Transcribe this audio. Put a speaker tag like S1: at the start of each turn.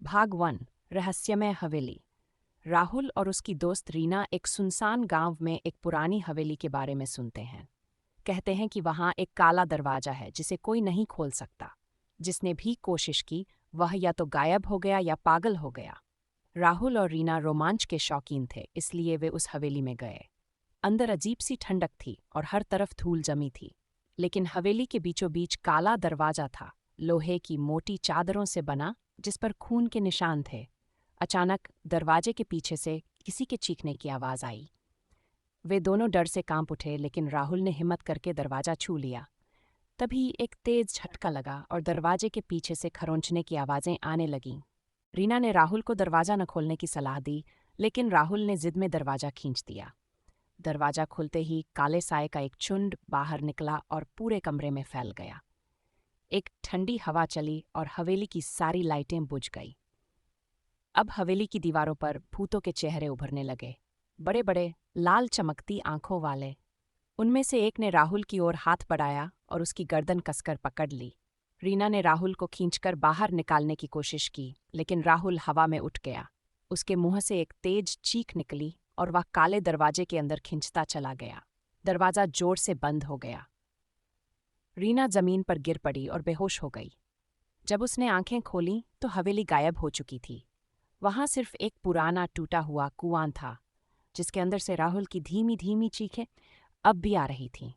S1: भाग 1। रहस्यमय हवेली। राहुल और उसकी दोस्त रीना एक सुनसान गांव में एक पुरानी हवेली के बारे में सुनते हैं। कहते हैं कि वहां एक काला दरवाजा है जिसे कोई नहीं खोल सकता। जिसने भी कोशिश की वह या तो गायब हो गया या पागल हो गया। राहुल और रीना रोमांच के शौकीन थे, इसलिए वे उस हवेली में गए। अंदर अजीब सी ठंडक थी और हर तरफ धूल जमी थी। लेकिन हवेली के बीचों बीच काला दरवाजा था, लोहे की मोटी चादरों से बना, जिस पर खून के निशान थे। अचानक दरवाजे के पीछे से किसी के चीखने की आवाज आई। वे दोनों डर से कांप उठे, लेकिन राहुल ने हिम्मत करके दरवाजा छू लिया। तभी एक तेज झटका लगा और दरवाजे के पीछे से खरोंचने की आवाजें आने लगीं। रीना ने राहुल को दरवाजा न खोलने की सलाह दी, लेकिन राहुल ने जिद में दरवाजा खींच दिया। दरवाजा खुलते ही काले साए का एक झुंड बाहर निकला और पूरे कमरे में फैल गया। एक ठंडी हवा चली और हवेली की सारी लाइटें बुझ गई। अब हवेली की दीवारों पर भूतों के चेहरे उभरने लगे, बड़े बड़े लाल चमकती आंखों वाले। उनमें से एक ने राहुल की ओर हाथ बढ़ाया और उसकी गर्दन कसकर पकड़ ली। रीना ने राहुल को खींचकर बाहर निकालने की कोशिश की, लेकिन राहुल हवा में उठ गया। उसके मुंह से एक तेज चीख निकली और वह काले दरवाजे के अंदर खिंचता चला गया। दरवाजा जोर से बंद हो गया। रीना जमीन पर गिर पड़ी और बेहोश हो गई। जब उसने आंखें खोलीं तो हवेली गायब हो चुकी थी। वहां सिर्फ एक पुराना टूटा हुआ कुआं था, जिसके अंदर से राहुल की धीमी धीमी चीखें अब भी आ रही थीं।